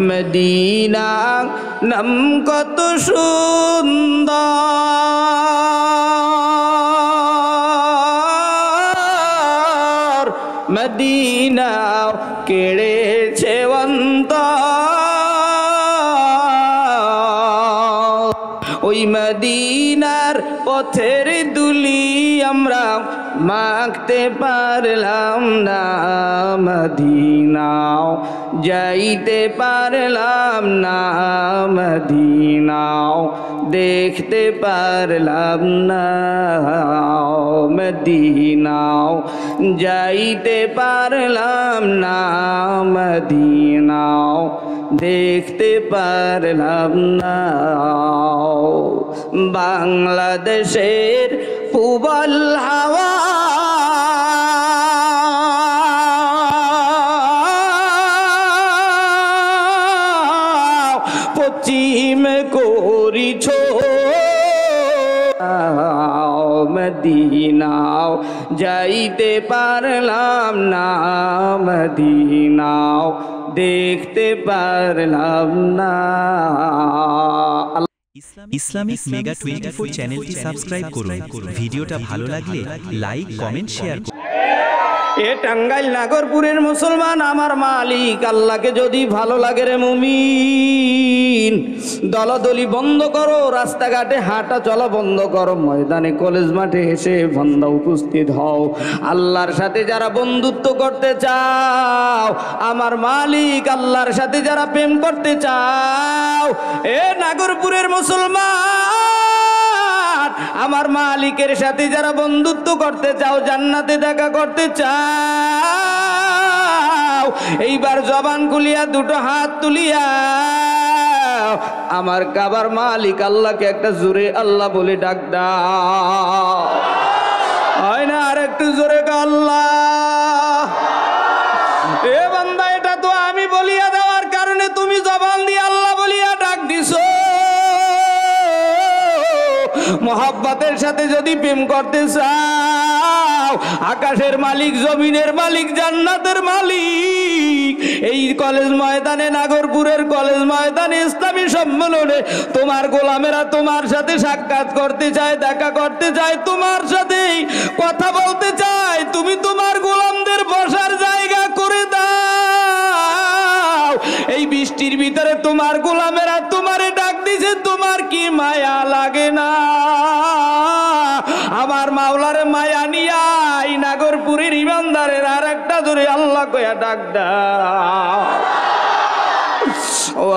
Medina নাম কত সুন্দর, মদিনা কেড়েছে অন্তর। ওই মদিনার পথের দুলি আমরা মাখতে পারলাম না, মদিনাও যাইতে পারলাম না, মদিনাও দেখতে পারলাম না, মদিনাও যাইতে পারলাম না, মদিনাও দেখতে পারলাম না। বাংলাদেশের পূবল হাওয়া পশ্চিম করিছ, মদিনাও যাইতে পারলাম না, মদিনাও দেখতে পারলাম না। ইসলামিক মেগা 24 চ্যানেলটি সাবস্ক্রাইব করুন। ভিডিওটা ভালো লাগলে লাইক, কমেন্ট, শেয়ার করুন। এ টাঙ্গাইল নাগরপুরের মুসলমান আমার মালিক আল্লাহকে যদি ভালো লাগে রে মুমিন, দলাদলি বন্ধ করো, রাস্তাঘাটে হাঁটা চলা বন্ধ করো, ময়দানে কলেজ মাঠে এসে বান্দা উপস্থিত হও। আল্লাহর সাথে যারা বন্ধুত্ব করতে চাও, আমার মালিক আল্লাহর সাথে যারা প্রেম করতে চাও, এ নাগরপুরের মুসলমান আমার মালিকের সাথে যারা বন্ধুত্ব করতে চাও, জান্নাতে দেখা করতে চাও, এইবার জবান খুলিয়া দুটো হাত তুলিয়া আমার কাবার মালিক আল্লাহকে একটা জোরে আল্লাহ বলে ডাক দাও। হয় না? আর একটু জোরে আল্লাহ। এ বান্দা, এটা তো আমি বলিয়া দেওয়ার কারণে তুমি জবান দিয়ে আল্লাহ বলিয়া ডাক দিছো। মোহাব্বতের সাথে যদি প্রেম করতে চাও, আকাশের মালিক, জমিনের মালিক, জান্নাতের মালিক এই কলেজ ময়দানে, নাগরপুরের কলেজ ময়দানে ইসলামী সম্মেলনে তোমার গোলামেরা তোমার সাথে সাক্ষাৎ করতে চায়, দেখা করতে চায়, তোমার সাথে কথা বলতে চায়। তুমি তোমার গোলামদের বসার জায়গা করে দাও। এই বৃষ্টির ভিতরে তোমার গোলামেরা তোমারে ডাক দিছে, তোমার কি মায়া লাগে না? আমার মাওলারে মায়া নিয়া এই নাগরপুরের ইমানদারের আর একটা ধরে আল্লাহ কয়া ডাক দাও। ও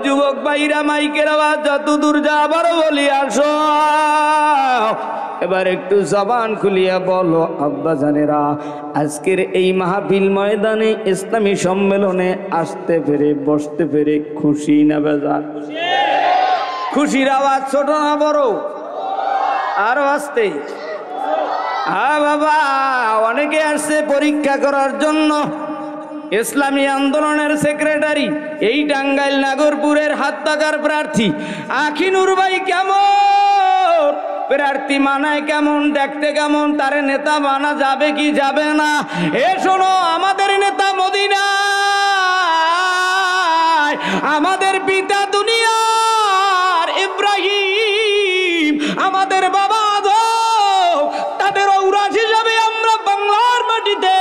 যুবক ভাইরা, মাইকের আওয়াজ যত দূর যাবার বলি আসো। এবার একটু জবান খুলিয়া বলো, আব্বা জানেরা, আজকের এই মাহফিল ময়দানে ইসলামী সম্মেলনে আসতে পেরে, বসতে পেরে খুশি না বেজার? খুশির আওয়াজ ছোট না বড়? আরো আসতে? হ্যাঁ বাবা, অনেকে আসছে পরীক্ষা করার জন্য। ইসলামী আন্দোলনের সেক্রেটারি, এই টাঙ্গাইল নাগরপুরের হাত্তাকার প্রার্থী আখিনুর ভাই কেমন প্রার্থী, মানায় কেমন, দেখতে কেমন, তারে নেতা মানা যাবে কি যাবে না? এ শোনো, আমাদের নেতা মদিনায়, আমাদের পিতা দুনিয়ার ইব্রাহিম, আমাদের বাবা আদম, তাদের ঔরাস হিসাবে আমরা বাংলার মাটিতে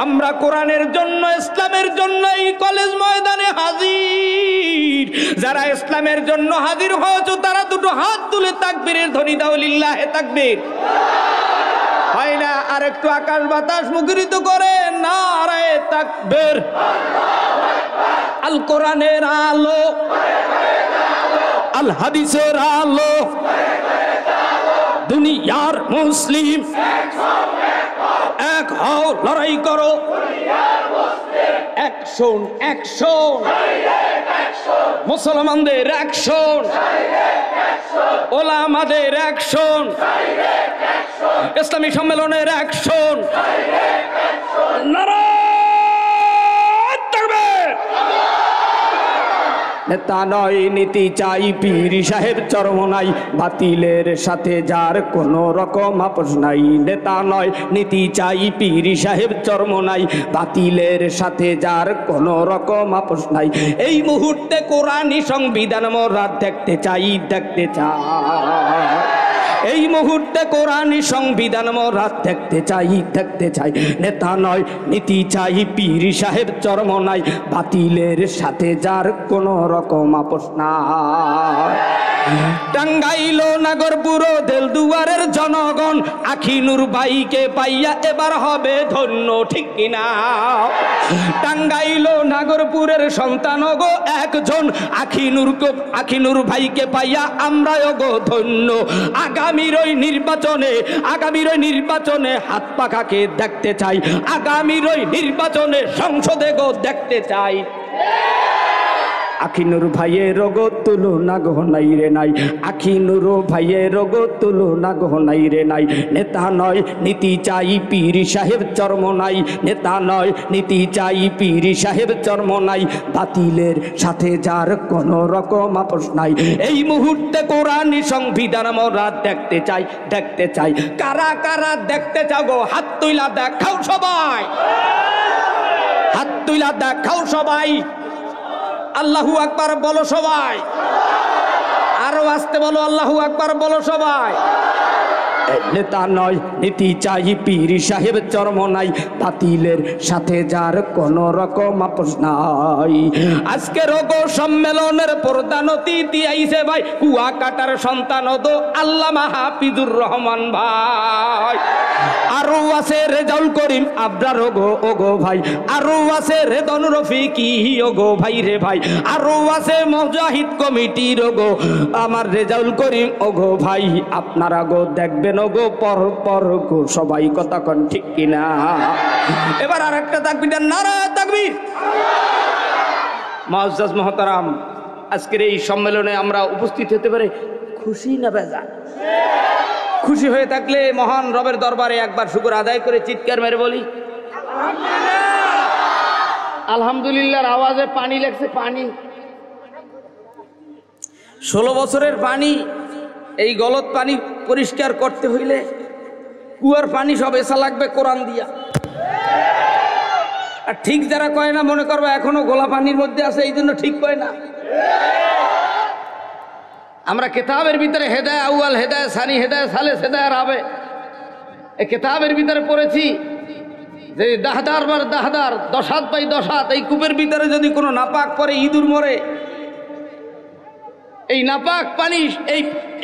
আমরা কোরআনের জন্য, ইসলামের জন্য এই কলেজ ময়দানে হাজির। যারা ইসলামের জন্য হাজির হয়েছে তারা দুটো হাত তুলে তাকবীরের ধ্বনি দাও, লিল্লাহে তাকবীর। হয় না? আর একটু আকাশ বাতাস মুখরিত করে নারায়ে তাকবীর। আল কোরআনের আলো, আল হাদিসের আলো, দুনিয়ার মুসলিম এক হও, লড়াই করো, অ্যাকশন অ্যাকশন, মুসলমানদের অ্যাকশন, ওলামাদের অ্যাকশন, ইসলামী সম্মেলনের অ্যাকশন। নারায়ে তাকবীর। নেতা নয় নীতি চাই পীর সাহেব চরমনাই বাতিলের সাথে যার কোনো রকম আপোষ নাই নেতা নয় নীতি চাই পীর সাহেব চরমনাই বাতিলের সাথে যার কোনো রকম আপোষ নাই এই মুহূর্তে কোরআনী সংবিধান মোরা দেখতে চাই এই মুহূর্তে কোরআনী সংবিধান মোরা দেখতে চাই নেতা নয় নীতি চাই পীর সাহেব চরমনাই বাতিলের সাথে যার কোনো রকম আপোষ নাই টাঙ্গাইল নাগরপুর দেলদুয়ারের জনগণ আখিনুর ভাইকে পাইয়া এবার হবে ধন্য ঠিক কিনা টাঙ্গাইল নাগরপুরের সন্তান গো একজন আখিনুর ভাইকে পাইয়া আমরাও গো ধন্য আগামীর ওই নির্বাচনে হাত পাখাকে দেখতে চাই আগামীর ওই নির্বাচনে সংসদে গো দেখতে চাই আখিনুর ভাইয়ের রোগো তুলনা গো নাই রে নাই আখিনুর ভাইয়ের রোগো তুলনা গো নাই রে নাই নেতা নয় নীতি চাই পীর সাহেব চরমনাই নেতা নয় নীতি চাই পীর সাহেব চরমনাই বাতিলের সাথে যার কোনো রকম আপোষ নাই এই মুহূর্তে কোরআনী সংবিধান মোরা দেখতে চাই কারা কারা দেখতে চাও গো হাত তুইলা দেখাও সবাই আল্লাহু আকবার বলো সবাই আরো আসতে বলো আল্লাহু আকবার বলো সবাই নেতা নয় নীতি চাই পীর সাহেব চরমনাই বাতিলের সাথে যার কোন রকম আপোষ নাই আজকে রোগ সম্মেলনের প্রধান অতিথি আইছে ভাই কুয়াকাটার সন্তান দো আল্লামা হাফিজুর রহমান ভাই আরো আছে রেজাউল করিম আবরার ওগো ভাই আরো আছে রেদন রফিকি ওগো ভাই রে ভাই আরো আছে মুজাহিদ কমিটির ওগো আমার রেজাউল করিম ওগো ভাই আপনারা গো দেখবেন ওগো পর গো সবাই কথা কোন ঠিক কিনা এবার আরেকটা তাকবীর নারা তাকবীর মুআজ্জাজ মুহতারাম আজকের এই সম্মেলনে আমরা উপস্থিত হতে পারে খুশি না বেজার খুশি হয়ে থাকলে মহান রবের দরবারে একবার শুকর আদায় করে চিৎকার মেরে বলি আলহামদুলিল্লাহর আওয়াজে পানি লাগছে পানি 16 বছরের পানি এই গলত পানি পরিষ্কার করতে হইলে কুয়ার পানি সব এসা লাগবে কোরআন দিয়া আর ঠিক যারা কয় না মনে করবে এখনো গোলা পানির মধ্যে আছে এই জন্য ঠিক কয় না আমরা কিতাবের ভিতরে হেদায় আউয়াল হেদায় সানি হেদায় সালেস হেদায় রাবে এই কিতাবের ভিতরে পড়েছি যে দাহদার বার দাহদার 10 হাত বাই 10 হাত এই কূপের ভিতরে যদি কোনো নাপাক পরে ইঁদুর মরে এই নাপাক পানি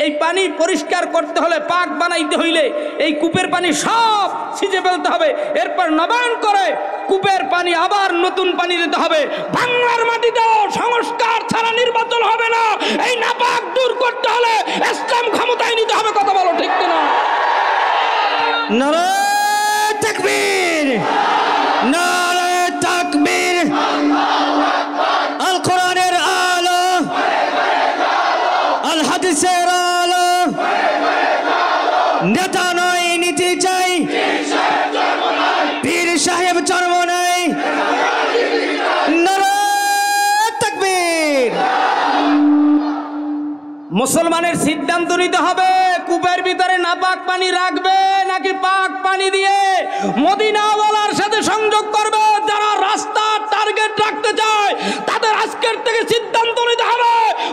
এই পানি পরিষ্কার করতে হলে পাক বানাইতে হইলে এই কূপের পানি সব ছিঁচে ফেলতে হবে এরপর নবায়ন করে কূপের পানি আবার নতুন পানি দিতে হবে বাংলার মাটিতেও সংস্কার ছাড়া নির্বাচন হবে না এই নাপাক দূর করতে হলে ইসলাম ক্ষমতায় নিতে হবে কথা বলো ঠিক কিনা নারে তাকবীর নারে তাকবীর আল কোরআনের আলো আল হাদিসের আলো নেতা নয় নীতি চাই পীর সাহেব চরমনাই নারে তাকবীর মুসলমানের সিদ্ধান্ত নিতে হবে কূপের ভিতরে নাপাক পানি রাখবে নাকি পাক পানি দিয়ে মদিনাওয়ালার সাথে সংযোগ করবে যারা রাস্তা টার্গেট রাখতে চায় তাদের আজকের থেকে সিদ্ধান্ত নিতে হবে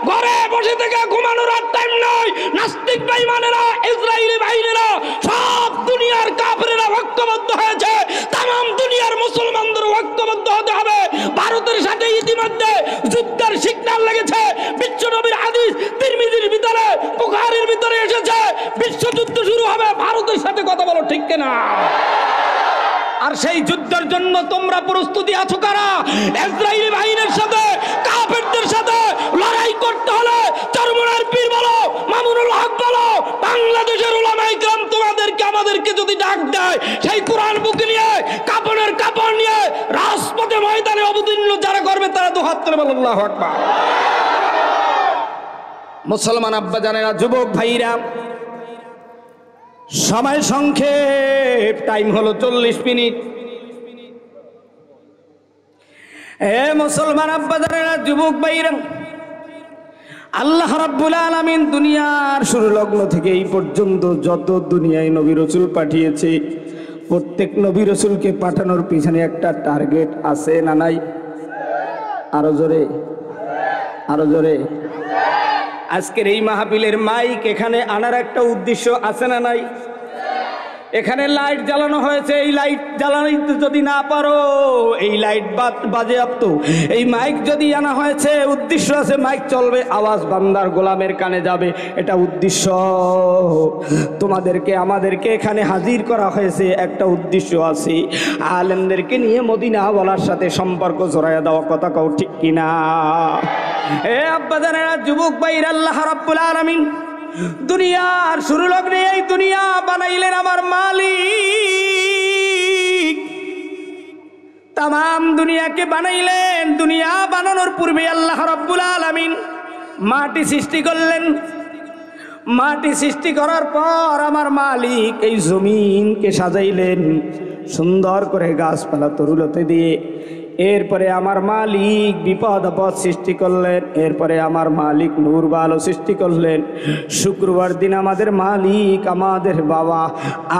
ঘরে বসে থেকে ঘুমানোর আর টাইম নয় নাস্তিক বেঈমানেরা ইসরায়েলি বাহিনীরা সব দুনিয়ার কাফেররা ঐক্যবদ্ধ হয়েছে तमाम দুনিয়ার মুসলমানদের ঐক্যবদ্ধ হতে হবে ভারতের সাথে ইতিমধ্যে যুদ্ধের সিগন্যাল লেগেছে বিশ্বনবীর হাদিস তিরমিজির ভিতরে বুখারীর ভিতরে এসেছে বিশ্বযুদ্ধ শুরু হবে ভারতের সাথে কথা বলো ঠিক কিনা আর সেই যুদ্ধের জন্য তোমরা প্রস্তুতি আছো কারা ইসরায়েলি বাহিনীর সাথে কাফেরদের সাথে লড়াই করতে হলে চরমনার পীর বলো মামুনুল হক বলো বাংলাদেশের উলামায়ে কেরাম তোমাদেরকে আমাদেরকে যদি ডাক দেয় সেই কোরআন বুক নিয়ে কাপড়ের কাপড় নিয়ে রাজপথে ময়দানে অবতীর্ণ যারা করবে তারা তো হাত তুলে বলো আল্লাহু আকবার মুসলমান আব্বা জানেরা যুবক ভাইরা সময় সংক্ষেপ টাইম হলো 40 মিনিট মুসলমান আব্বা জানেরা যুবক ভাইরা আল্লাহ রাব্বুল আলামিন দুনিয়ার শুরু লগ্ন থেকে এই পর্যন্ত যত দুনিয়ায় নবী রাসূল পাঠিয়েছে, প্রত্যেক নবী রাসূলকে পাঠানোর পিছনে একটা টার্গেট আছে না নাই? আরো জোরে, আরো জোরে। আজকের এই মাহফিলের মাইক এখানে আনার একটা উদ্দেশ্য আছে না নাই? এখানে লাইট জ্বালানো হয়েছে, এই লাইট জ্বালানো যদি না পারো, এই লাইট বাজেয়াপ্ত, এই মাইক যদি আনা হয়েছে, উদ্দেশ্য আছে মাইক চলবে, আওয়াজ বান্দার গোলামের কানে যাবে, এটা উদ্দেশ্য। তোমাদেরকে আমাদেরকে এখানে হাজির করা হয়েছে, একটা উদ্দেশ্য আছে, আলেমদেরকে নিয়ে মদিনা বলার সাথে সম্পর্ক জড়াইয়া দেওয়া, কথা কও ঠিক কিনা? এ আব্বাজানেরা, যুবক ভাইরা, আল্লাহ রাব্বুল আলামিন দুনিয়ার শুরু লগ্নে এই দুনিয়া বানাইলেন আমার মালিক। তাম দুনিয়াকে বানাইলেন। দুনিয়া বানানোর পূর্বে আল্লাহ রাব্বুল আলামিন মাটি সৃষ্টি করলেন। মাটি সৃষ্টি করার পর আমার মালিক এই জমিনকে সাজাইলেন সুন্দর করে গাছপালা তরুলতে দিয়ে। এরপরে আমার মালিক বিপদ আপদ সৃষ্টি করলেন। এরপরে আমার মালিক নূর বালো সৃষ্টি করলেন। শুক্রবার দিন আমাদের মালিক আমাদের বাবা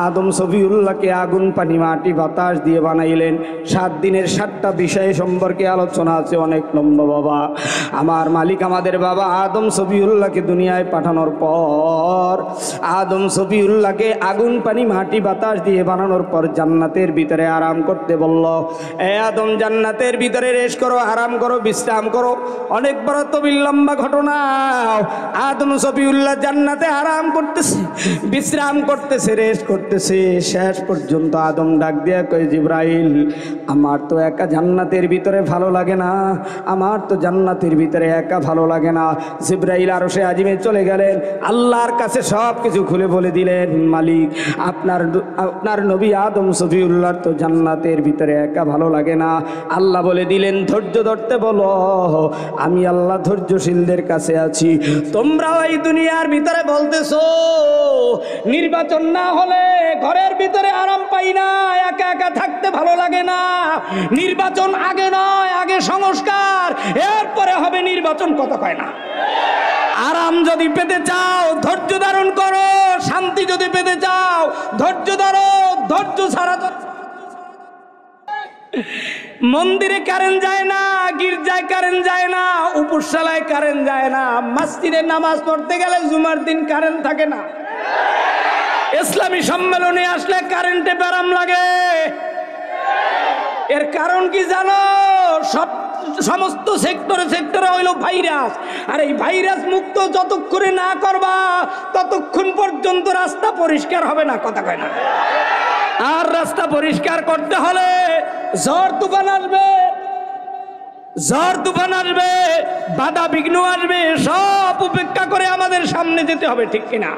আদম সফিউল্লাহকে আগুন পানি মাটি বাতাস দিয়ে বানাইলেন। 7 দিনের 7টা বিষয় সম্পর্কে আলোচনা আছে, অনেক লম্বা বাবা। আমার মালিক আমাদের বাবা আদম সফিউল্লাহকে দুনিয়ায় পাঠানোর পর আদম সফিউল্লাহকে আগুন পানি মাটি বাতাস দিয়ে বানানোর পর জান্নাতের ভিতরে আরাম করতে বলল। এ আদম, জান্নাতের ভিতরে রেস্ট করো, আরাম করো, বিশ্রাম করো। অনেক বড় তবিল লম্বা ঘটনা। আদম সফিউল্লাহ জান্নাতে আরাম করতেছে, বিশ্রাম করতেছে, রেস্ট করতেছে। শেষ পর্যন্ত আদম ডাক দিয়া কয়, জিবরাইল, আমার তো একা জান্নাতের ভিতরে ভালো লাগে না, আমার তো জান্নাতের ভিতরে একা ভালো লাগে না। জিবরাইল আরশে আজিমে চলে গেলেন, আল্লাহর কাছে সব কিছু খুলে বলে দিলেন, মালিক আপনার নবী আদম সফিউল্লাহর তো জান্নাতের ভিতরে একা ভালো লাগে না। আল্লাহ বলে দিলেন, ধৈর্য ধরতে বলো, আমি আল্লাহ ধৈর্যশীলদের কাছে আছি। তোমরাও এই দুনিয়ার ভিতরে বলতেছো নির্বাচন না হলে ঘরের ভিতরে আরাম পাই না, একা একা থাকতে ভালো লাগে না। নির্বাচন আগে নয়, আগে সংস্কার, এরপরে হবে নির্বাচন, কথা কয় না। আরাম যদি পেতে চাও ধৈর্য ধারণ করো, শান্তি যদি পেতে চাও ধৈর্য ধরো, ধৈর্য ছাড়া মন্দিরে কারেন্ট যায় না, গির্জায় কারেন্ট যায় না, উপরশালায় কারেন্ট যায় না, মসজিদে নামাজ পড়তে গেলে জুমার দিন কারেন্ট থাকে না, ইসলামী সম্মেলনে আসলে কারেন্টে ব্যারাম লাগে। এর কারণ কি জানো? সমস্ত সেক্টরে হইল ভাইরাস। আর এই ভাইরাস মুক্ত যতক্ষণে না করবা ততক্ষণ পর্যন্ত রাস্তা পরিষ্কার হবে না, কথা কয় না। আর রাস্তা পরিষ্কার করতে হলে ঝড় তুফান আসবে, ঝড় তুফান আসবে, বাধা বিঘ্ন আসবে, সব উপেক্ষা করে আমাদের সামনে যেতে হবে, ঠিক কিনা?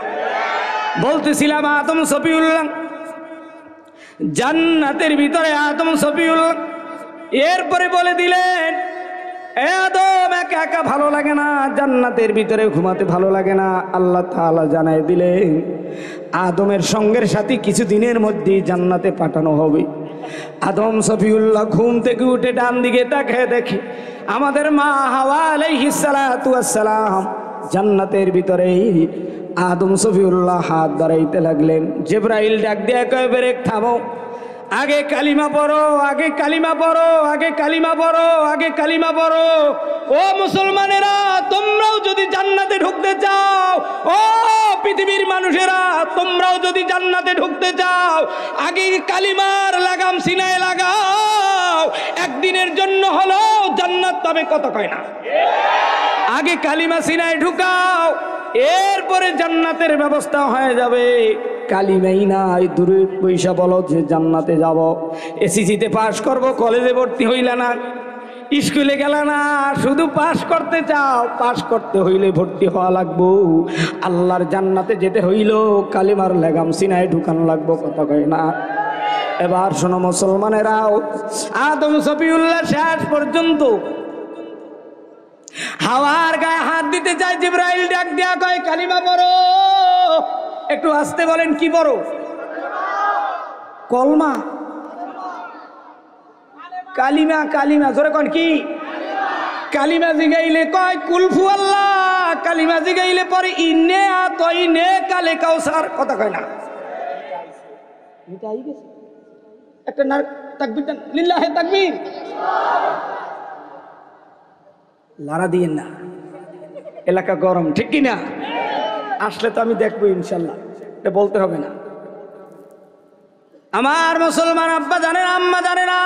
বলতেছিলাম আদম সফিউল্লাহ জান্নাতের ভিতরে, আদম সফিউল্লাহ এরপরে বলে দিলেন, এ আদম, একা একা ভালো লাগে না, জান্নাতের ভিতরে ঘুমাতে ভালো লাগে না। আল্লাহ তাআলা জানাই দিলেন, আদমের সঙ্গের সাথে কিছুদিনের মধ্যেই জান্নাতে পাঠানো হবে। আদম সফিউল্লাহ ঘুম থেকে উঠে ডান দিকে তাকিয়ে দেখে আমাদের মা হাওয়া আলাইহিস সালাতু ওয়াস সালাম জান্নাতের ভিতরে। আদম সফিউল্লাহ হাত বাড়াইতে লাগলেন। জিবরাইল ডাক দিয়ে কয়, ব্রেক থামো, আগে কালিমা পড়ো, আগে কালিমা পড়ো, আগে কালিমা পড়ো, আগে কালিমা পড়ো। ও মুসলমানেরা, তোমরাও যদি জান্নাতে ঢুকতে চাও, ও পৃথিবীর মানুষেরা, তোমরাও যদি জান্নাতে ঢুকতে চাও, আগে কালিমার লাগাম সিনায় লাগাও। একদিনের জন্য হলো জান্নাত পাবে, কথা কয় না। আগে কালিমা সিনায় ঢুকাও, এরপরে জান্নাতের ব্যবস্থা হয়ে যাবে। কালিমাই নাই, দূরে পয়সা বলো যে জান্নাতে যাব। এসিসিতে পাস করব, কলেজে ভর্তি হইলা না, স্কুলে গেলা না, শুধু পাস করতে চাও, পাস করতে হইলে ভর্তি হওয়া লাগবো। আল্লাহর জান্নাতে যেতে হইল কালিমার লাগাম সিনায় ঢুকানো লাগবো, কথা কয় না। এবার শোনো মুসলমানেরাও, আদম সফিউল্লাহ শেষ পর্যন্ত হাওয়ার গায়ে হাত দিতে চায়। জিবরাইল ডাক দিয়া কয়, কালিমা পড়ো। একটু আসতে বলেন, কি পড়ো? কলমা, কালিমা, কালিমা জোরে কোন কি? কালিমা জিগাইলে কয় কুলফু আল্লাহ, কালিমা জিগাইলে পরে ইন্নে আতইনে কালে কাউসার কথা কয় না মিটাই গেছে একটা না তাকবীর লিল্লাহি তাকবীর লারা দিয়েন না এলাকা গরম ঠিক কি না আসলে তো আমি দেখবো ইনশাল্লাহ এটা বলতে হবে না আমার মুসলমান আব্বা জানেন আম্মা জানে না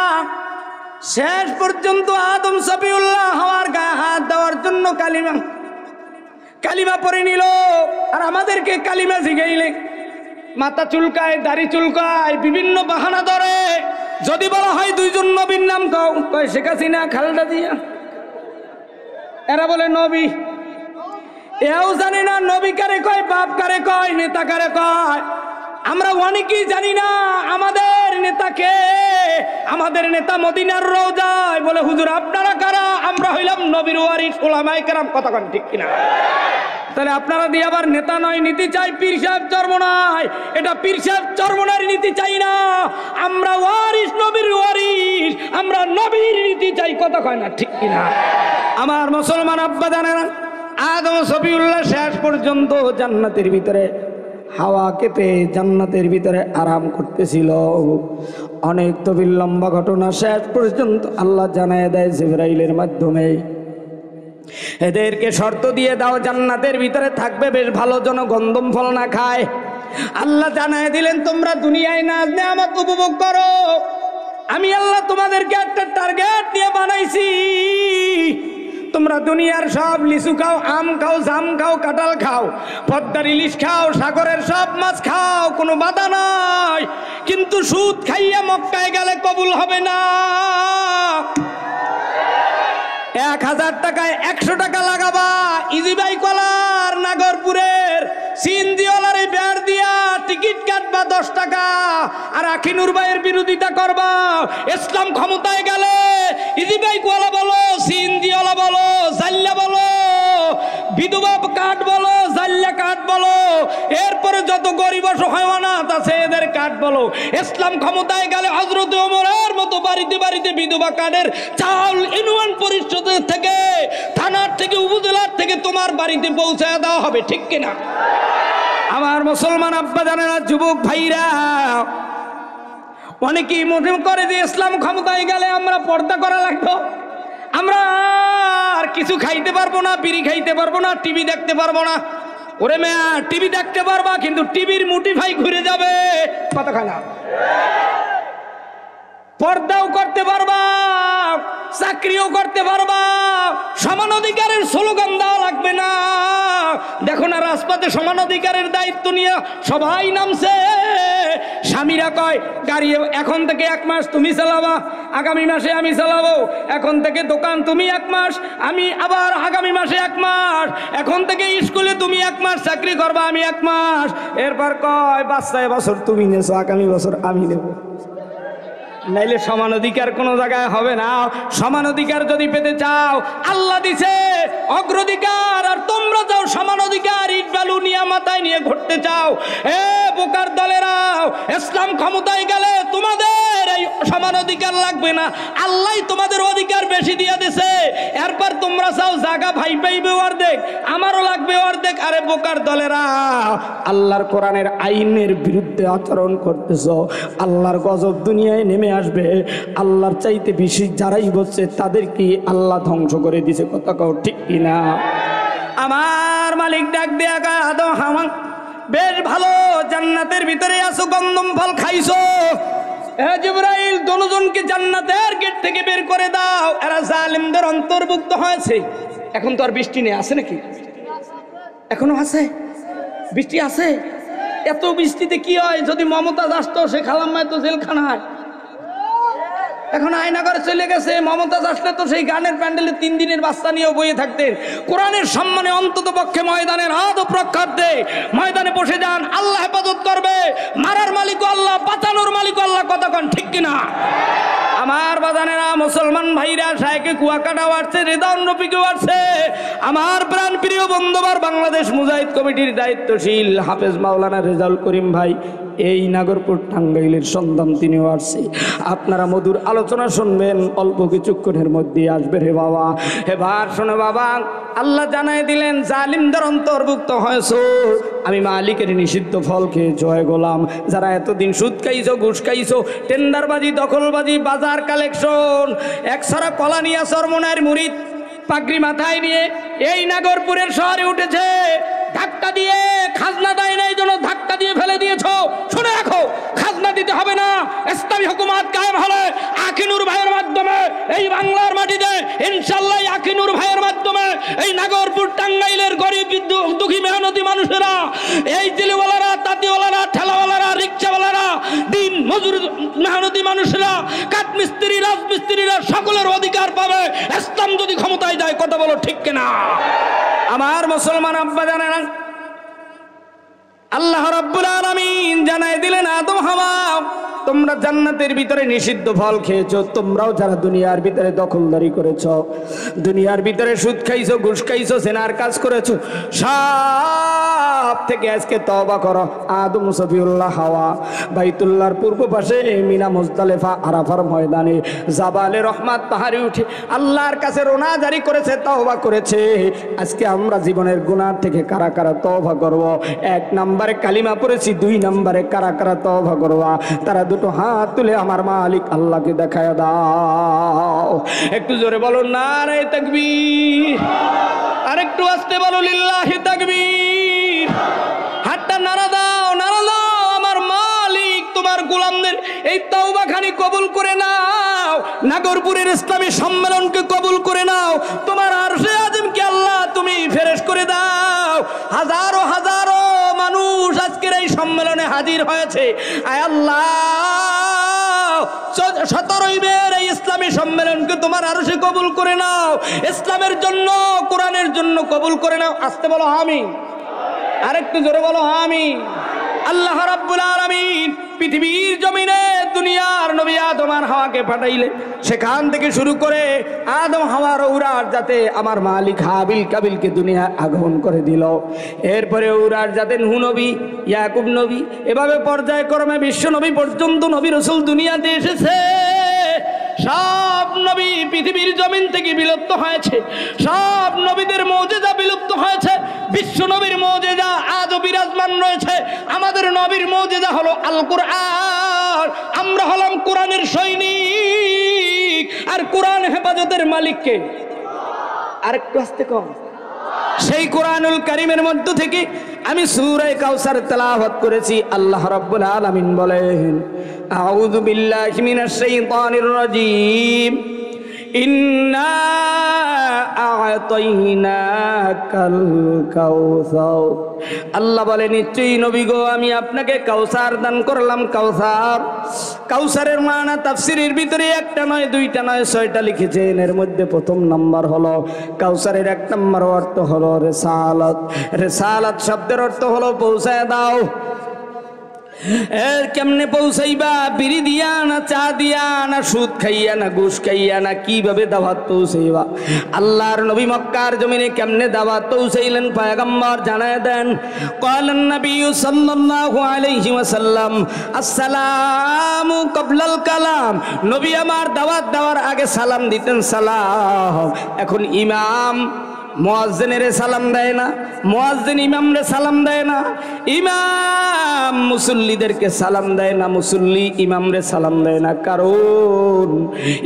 শেষ পর্যন্ত আদম সফিউল্লাহ হওয়ার গায়ে হাত দেওয়ার জন্য কালিমা পড়ে নিল আর আমাদেরকে কালিমা শিখাইলে মাথা চুলকায় দাড়ি চুলকায় বিভিন্ন বাহানা ধরে যদি বলা হয় দুইজন নবীর নাম কয় শেখ হাসিনা খালেদা জিয়া এরা বলে নবী এও জানে না নবী কারে কয় বাপ কারে কয় নেতা কারে কয় আমরা অনেকেই জানি না আমাদের নেতাকে আমাদের নেতা মদিনার রওজায় বলে হুজুর আপনারা কারা আমরা হইলাম নবীর ওয়ারিস উলামায়ে কেরাম কথা কন ঠিক কিনা তাহলে আপনারা দিয়ে আবার নেতা নয় নীতি চাই পীর সাহেব চরমনাই এটা পীর সাহেব চরমনার নীতি চাই না আমরা ওয়ারিস নবীর ওয়ারিস আমরা নবীর নীতি চাই কথা কয় না ঠিক কিনা আমার মুসলমান আব্বা জানেন আদম সফিউল্লাহ শেষ পর্যন্ত জান্নাতের ভিতরে হাওয়া কেঁপে জান্নাতের ভিতরে আরাম করতেছিল অনেক তবিল লম্বা ঘটনা শেষ পর্যন্ত আল্লাহ জানায় দেয় জিবরাইলের মাধ্যমে এদেরকে শর্ত দিয়ে দাও জান্নাতের ভিতরে থাকবে বেশ ভালো যেন গন্ধম ফল না খায় আল্লাহ জানায় দিলেন তোমরা দুনিয়ায় নাজ নেয়ামত উপভোগ করো আমি আল্লাহ তোমাদেরকে একটা টার্গেট নিয়ে বানাইছি তোমরা দুনিয়ার সব লিচু খাও আম খাও জাম খাও কাঁঠাল খাও পদ্মার ইলিশ খাও সাগরের সব মাছ খাও কোনো বাধা নাই কিন্তু সুদ খাইয়া মক্কায় গেলে কবুল হবে না 1000 টাকায় 100 টাকা লাগাবা ইজিবাই কলার নাগরপুরের সিনজিওয়ালার বেড় দিয়া টিকিট কাটবা 10 টাকা আর আখিনুর ভাইয়ের বিরোধিতা করবা ইসলাম ক্ষমতায় গেলে ইজিবাই কলা বলো সিনজিওয়ালা বলো জাল্লা বলো বিধবা কাট বলো জাল্লা কাট বলো এরপরে যত গরিব অসহায়নাথ আছে এদের কাট বলো ইসলাম ক্ষমতায় গেলে হযরত ওমরের মতো বাড়িতে বাড়িতে বিধবা কাটের চাল ইউনিয়ন পরিষদের থেকে থানার থেকে উপজেলার থেকে তোমার বাড়িতে পৌঁছায় দেওয়া হবে ঠিক কিনা আমার মুসলমান আব্বা জানেনা যুবক ভাইরা অনেকেই মনে করে যে ইসলাম ক্ষমতায় গেলে আমরা পর্দা করা লাগবে আমরা আর কিছু খাইতে পারবো না বিড়ি খাইতে পারবো না টিভি দেখতে পারবো না ওরে মেয়া টিভি দেখতে পারবা কিন্তু টিভির মোটিফাই ঘুরে যাবে কতখানা পর্দাও করতে পারবা চাকরিও করতে পারবা সমান অধিকারের স্লোগান দেওয়া লাগবে না দেখো না রাজপথে সমান অধিকারের দায়িত্ব নিয়ে সবাই নামছে স্বামীরা কয় গাড়ি এখন থেকে 1 মাস তুমি চালাবা আগামী মাসে আমি চালাবো এখন থেকে দোকান তুমি 1 মাস আমি আবার আগামী মাসে 1 মাস এখন থেকে স্কুলে তুমি 1 মাস চাকরি করবা আমি 1 মাস এরপর কয় বাচ্চা এবছর তুমি নেছো আগামী বছর আমি নেব নাইলে সমান অধিকার কোন জায়গায় হবে না সমান অধিকার যদি পেতে চাও আল্লাহ দিছে অগ্রাধিকার আর তোমরা যাও সমান অধিকার ইট বালু নিয়ে মাথায় নিয়ে ঘুরতে চাও এ বোকার দলেরা ইসলাম ক্ষমতায় গেলে তোমাদের এই সমান অধিকার লাগবে না আল্লাহই তোমাদের অধিকার বেশি দিয়ে দিয়েছে এরপর তোমরা চাও জায়গা ভাই পাইবে অর্ধেক আমারও লাগবে অর্ধেক আরে বোকার দলেরা আল্লাহর কোরআনের আইনের বিরুদ্ধে আচরণ করতেছো আল্লাহর গজব দুনিয়ায় নেমে আসবে আল্লাহর চাইতে বেশি যারাই বলছে তাদের কি আল্লাহ ধ্বংস করে দিয়েছে কথা কও ঠিক কিনা আমার মালিক ডাক দেয়া আদম হাওয়া বেশ ভালো জান্নাতের ভিতরে আছো গন্ধম ফল খাইছো এ জিবরাইল দুজনকে জান্নাতের গেট থেকে বের করে দাও এরা জালিমদের অন্তর্ভুক্ত হয়েছে এখন তো আর বৃষ্টি নেই আছে নাকি এখনো আছে বৃষ্টি আছে এত বৃষ্টিতে কি হয় যদি মমতাজ আসতো সে খালাম্মায় তো জেলখানায় এখন আয়নাগরে চলে গেছে মমতাজ আসলে তো সেই গানের প্যান্ডেলে 3 দিনের বাচ্চা নিয়েও বইয়ে থাকতেন কোরআনের সম্মানে অন্তত পক্ষে ময়দানের হাত প্রখ্যাতে ময়দানে বসে যান আল্লাহ হেফাজত করবে মারার মালিক আল্লাহ বাঁচানোর মালিক আল্লাহ কতক্ষণ ঠিক কিনা আমার বাজানেরা মুসলমান ভাইরা শায়েকে কুয়াকাটা আসছে, রেদাউন রফিকেও আসছে, আমার প্রাণ প্রিয় বন্ধুবার বাংলাদেশ মুজাহিদ কমিটির দায়িত্বশীল হাফেজ মাওলানা রেজাউল করিম ভাই এই নাগরপুর টাঙ্গাইলের সন্তান, তিনিও আসছে। আপনারা মধুর আলোচনা শুনবেন, অল্প কিছুক্ষণের মধ্যে আসবে রে বাবা। এবার শোনো বাবা, আল্লাহ জানাই দিলেন জালিমদের অন্তর্ভুক্ত হয়েছো, আমি মালিকের নিষিদ্ধ ফল খেয়ে জয় গোলাম। যারা এতদিন সুদ খাইছো, ঘুষ খাইছো, টেন্ডারবাজি, দখলবাজি, বাজার কালেকশন, একসারা কলা নিয়ে সরমনার মুরিদ পাগড়ি মাথায় নিয়ে এই নাগরপুরের শহরে উঠেছে, ধাক্কা দিয়ে খাজনা দেয় না, এই জন্য ধাক্কা দিয়ে ফেলে দিয়েছ। শুনে রাখো, খাজনা দিতে হবে না, ইসলামী হুকুমত কায়েম হলে আকিনুর ভাইয়ের মাধ্যমে এই বাংলার মাটিতে ইনশাআল্লাহ আকিনুর ভাইয়ের মাধ্যমে এই নাগরপুর টাঙ্গাইলের গরিব দুঃখী মেহনতি মানুষেরা, এই দিলওয়ালারা, তাঁতিওয়ালারা, ঠেলাওয়ালারা, রিক্সাওয়ালারা, দিন মজুর মেহনতি মানুষেরা, কাঠমিস্ত্রি, রাজমিস্ত্রিরা সকলের অধিকার পাবে ইসলাম যদি ক্ষমতায় যায়। কথা বলো ঠিক কিনা? আমার মুসলমান আব্বা জানেন, আল্লাহ রাব্বুল আলামিন জানাই দিলেন আদম হাওয়া তোমরা জান্নাতের ভিতরে নিষিদ্ধ ফল খেয়েছো। তোমরাও যারা দুনিয়ার ভিতরে দখলদারি করেছো, দুনিয়ার ভিতরে সুদ খাইছো, ঘুষ খাইছো, জেনার কাজ করেছো, সব থেকে আজকে তওবা করো। আদম, সফিউল্লাহ, হাওয়া বাইতুল্লাহর পূর্ব পাশে মিনা মুজদালিফা আরাফার ময়দানে জাবালে রহমাত পাহাড়ে উঠে আল্লাহর কাছে রোনা জারি করেছে, তওবা করেছে। আজকে আমরা জীবনের গুনাহ থেকে কারা কারা তওবা করব? 1 নম্বরে কালিমা পড়েছি, 2 নম্বরে কারা কারা তওবা করবা? তারা দুটো হাত তুলে আমার মালিক আল্লাহকে দেখায় দাও। একটু জোরে বলো নারে তাকবীর, আর একটু আস্তে বলো লিল্লাহি তাকবীর। হাতটা নাড়া দাও, নাড়া দাও। আমার মালিক তোমার গোলামদের এই তওবাখানি কবুল করে নাও, নাগরপুরের ইসলামী সম্মেলনকে কবুল করে নাও, তোমার আরশে আজিমকে আল্লাহ তুমি ফেরেশ করে দাও। হাজারো হাজারো মানুষ আজকের এই সম্মেলনে হাজির হয়েছে। আয় আল্লাহ, 17 বের এই ইসলামী সম্মেলনকে তোমার আরশে কবুল করে নাও, ইসলামের জন্য, কোরআনের জন্য কবুল করে নাও। আসতে বলো আমিন, আরেকটু জোরে বলো আমিন। আল্লাহ রাব্বুল আলামিন পৃথিবীর জমিনে দুনিয়ার নবী আদম আর হাওয়াকে পাঠাইলে, সেখান থেকে শুরু করে আদম হাওয়ার ঔরার যাতে আমার মালিক হাবিল কাবিলকে দুনিয়া আগমন করে দিল। এরপরে ঔরার যাতে নূহ নবী, ইয়াকুব নবী, এভাবে পর্যায়ক্রমে বিশ্ব নবী পর্যন্ত নবী রাসূল দুনিয়াতে এসেছে। সব নবী পৃথিবীর জমিন থেকে বিলুপ্ত হয়েছে, সব নবীদের মুজিজা বিলুপ্ত হয়েছে, বিশ্ব নবীর মুজিজা আজও বিরাজমান রয়েছে। আমাদের নবীর মুজিজা হলো আল কুরআন। আমরা হলাম কোরআনের সৈনিক, আর কোরআন হেফাজতের মালিককে আরেকটু আস্তে কম। সেই কোরআনুল কারীমের মধ্য থেকে আমি সূরা কাউসার তেলাওয়াত করেছি। আল্লাহ রাব্বুল আলামিন বলেন, আউযু বিল্লাহি মিনাশ শাইতানির রাজীম, ইন্না আ'তাইনাকাল কাউসার। আল্লাহ বলে, নিশ্চয়ই নবী গো আমি আপনাকে কাউসার দান করলাম। কাউসার, কাউসারের মানা তাফসীরের ভিতরে 1টা নয়, 2টা নয়, 6টা লিখেছেন। এর মধ্যে প্রথম নাম্বার হলো কাউসারের 1 নম্বর অর্থ হলো রিসালাত। রিসালাত শব্দের অর্থ হলো পৌঁছায় দাও। এর কেমনে পৌঁছাইবা? বিড়ি দিয়া না, চা দিয়া না, সুদ খাইয়া না, ঘুষ খাইয়া না, কিভাবে দাওয়াত পৌঁছাইবা? আল্লাহর নবী মক্কার জমিনে কেমনে দাওয়াত পৌঁছাইলেন পয়গম্বর জানায় দেন। ক্বালান নবী সাল্লাল্লাহু আলাইহি ওয়াসাল্লাম, আসসালামু ক্বাবলাল কালাম। নবী আমার দাওয়াত দেওয়ার আগে সালাম দিতেন, সালাম। এখন ইমাম মুয়াজ্জিনের সালাম দেয় না, মুয়াজ্জিন ইমামরে সালাম দেয় না, ইমাম মুসল্লিদেরকে সালাম দেয় না, মুসল্লি ইমামরে সালাম দেয় না। কারণ